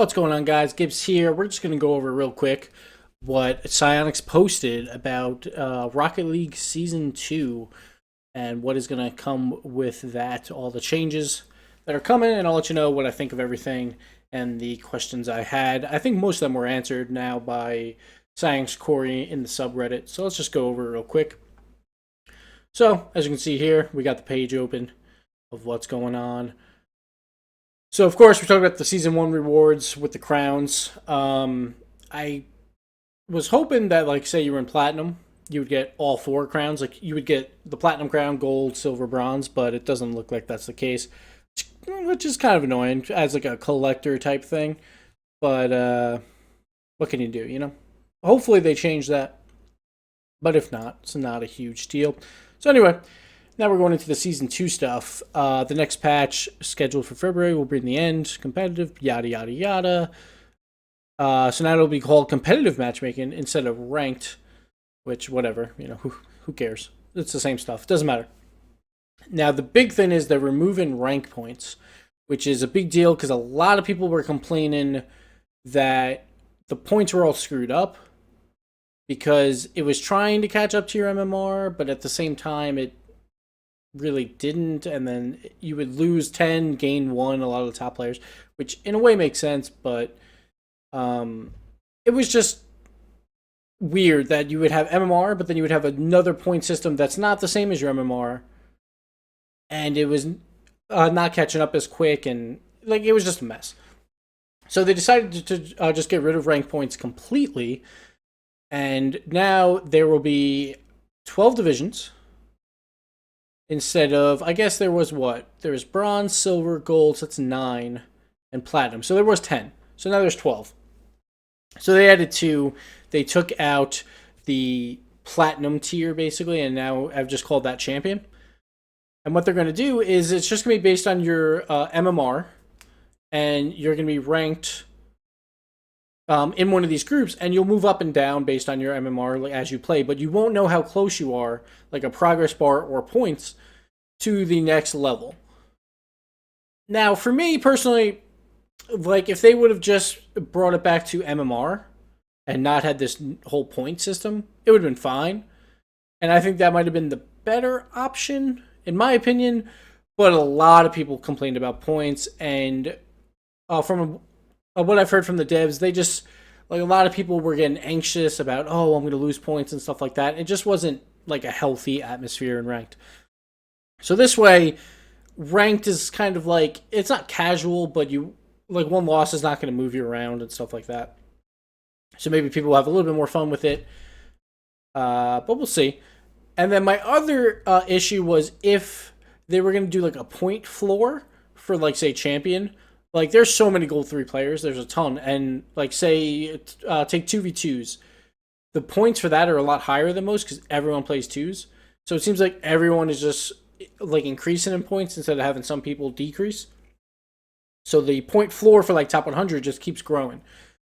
What's going on, guys? Gibbs here. We're just going to go over real quick what Psyonix posted about Rocket League Season 2 and what is going to come with that, all the changes that are coming, and I'll let you know what I think of everything and the questions I had. I think most of them were answered now by Psyonix Corey in the subreddit, so let's just go over it real quick. So, as you can see here, we got the page open of what's going on. So, of course, we're talking about the Season 1 rewards with the crowns. I was hoping that, like, say you were in Platinum, you would get all 4 crowns. Like, you would get the Platinum crown, Gold, Silver, Bronze, but it doesn't look like that's the case, which is kind of annoying as, like, a collector type thing. But, what can you do, you know? Hopefully they change that, but if not, it's not a huge deal. So, anyway, now we're going into the Season 2 stuff. The next patch, scheduled for February, will bring the end, competitive, yada, yada, yada. So now it'll be called competitive matchmaking instead of ranked, which, whatever, you know, who cares? It's the same stuff. Doesn't matter. Now, the big thing is they're removing rank points, which is a big deal because a lot of people were complaining that the points were all screwed up because it was trying to catch up to your MMR, but at the same time, it really didn't, and then you would lose 10, gain 1, a lot of the top players, which in a way makes sense, but it was just weird that you would have MMR, but then you would have another point system that's not the same as your MMR, and it was not catching up as quick, and like it was just a mess. So they decided to just get rid of rank points completely, and now there will be 12 divisions instead of, I guess there was what? There was bronze, silver, gold, so that's 9, and platinum. So there was 10. So now there's 12. So they added 2. They took out the platinum tier, basically, and now I've just called that champion. And what they're going to do is it's just going to be based on your MMR, and you're going to be ranked in one of these groups, and you'll move up and down based on your MMR as you play, but you won't know how close you are, like a progress bar or points, to the next level. Now, for me personally, like if they would have just brought it back to MMR and not had this whole point system, it would have been fine. And I think that might have been the better option, in my opinion, but a lot of people complained about points, and from what I've heard from the devs, they just, like a lot of people were getting anxious about, oh, I'm going to lose points and stuff like that. It just wasn't like a healthy atmosphere in ranked. So this way, ranked is kind of like, it's not casual, but you, like one loss is not going to move you around and stuff like that. So maybe people will have a little bit more fun with it. But we'll see. And then my other issue was if they were going to do like a point floor for like, say, champion. Like, there's so many Gold 3 players. There's a ton. And, like, say, take 2v2s. The points for that are a lot higher than most because everyone plays 2s. So it seems like everyone is just, like, increasing in points instead of having some people decrease. So the point floor for, like, top 100 just keeps growing.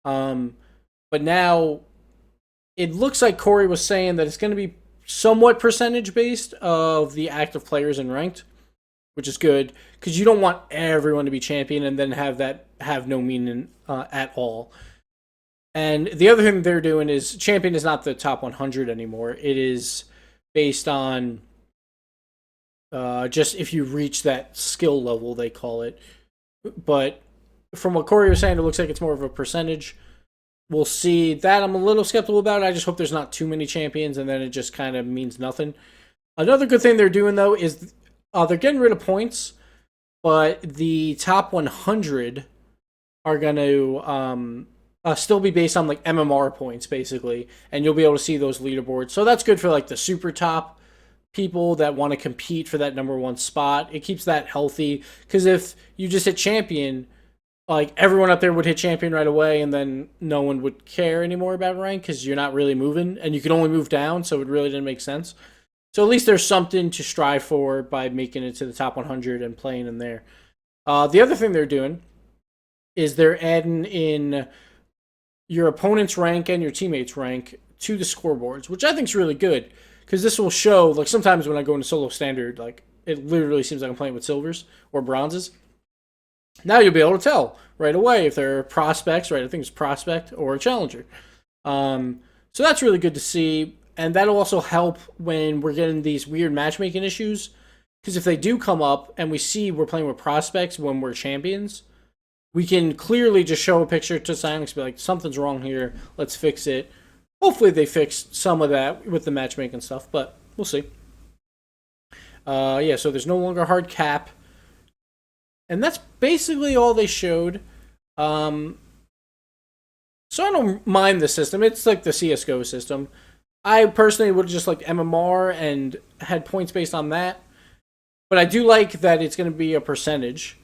But now, it looks like Corey was saying that it's going to be somewhat percentage-based of the active players in ranked, which is good because you don't want everyone to be champion and then have no meaning at all. And the other thing they're doing is champion is not the top 100 anymore. It is based on just if you reach that skill level, they call it. But from what Corey was saying, it looks like it's more of a percentage. We'll see. That I'm a little skeptical about. I just hope there's not too many champions and then it just kind of means nothing. Another good thing they're doing, though, is they're getting rid of points, but the top 100 are going to still be based on like MMR points, basically, and you'll be able to see those leaderboards. So that's good for like the super top people that want to compete for that #1 spot. It keeps that healthy because if you just hit champion, like everyone up there would hit champion right away, and then no one would care anymore about rank because you're not really moving, and you can only move down, so it really didn't make sense. So at least there's something to strive for by making it to the top 100 and playing in there. The other thing they're doing is they're adding in your opponent's rank and your teammates' rank to the scoreboards, which I think is really good because this will show, like sometimes when I go into solo standard, like it literally seems like I'm playing with silvers or bronzes. Now you'll be able to tell right away if they're prospects, right? I think it's prospect or a challenger. So that's really good to see, and that'll also help when we're getting these weird matchmaking issues. Because if they do come up and we see we're playing with prospects when we're champions, we can clearly just show a picture to Silence, be like, something's wrong here, let's fix it. Hopefully they fixed some of that with the matchmaking stuff, but we'll see. Yeah, so there's no longer hard cap. And that's basically all they showed. Um, so I don't mind the system. It's like the CSGO system. I personally would have just liked MMR and had points based on that. But I do like that it's going to be a percentage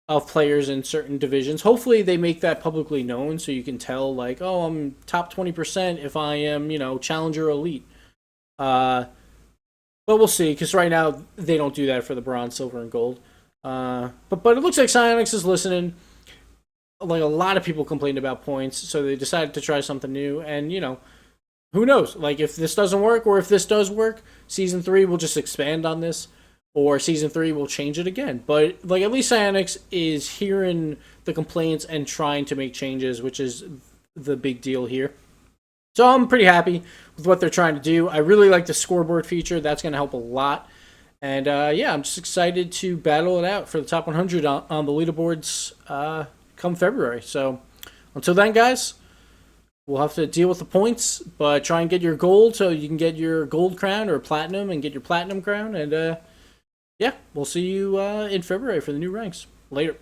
of players in certain divisions. Hopefully they make that publicly known so you can tell, like, oh, I'm top 20% if I am, challenger elite. But we'll see, because right now they don't do that for the bronze, silver, and gold. But it looks like Psyonix is listening. Like, a lot of people complained about points, so they decided to try something new. And, who knows? Like, if this doesn't work, or if this does work, Season 3 will just expand on this, or Season 3 will change it again. But, like, at least Psyonix is hearing the complaints and trying to make changes, which is the big deal here. So I'm pretty happy with what they're trying to do. I really like the scoreboard feature. That's going to help a lot. And yeah, I'm just excited to battle it out for the top 100 on the leaderboards come February. So until then, guys, we'll have to deal with the points, but try and get your gold so you can get your gold crown or platinum and get your platinum crown. And yeah, we'll see you in February for the new ranks. Later.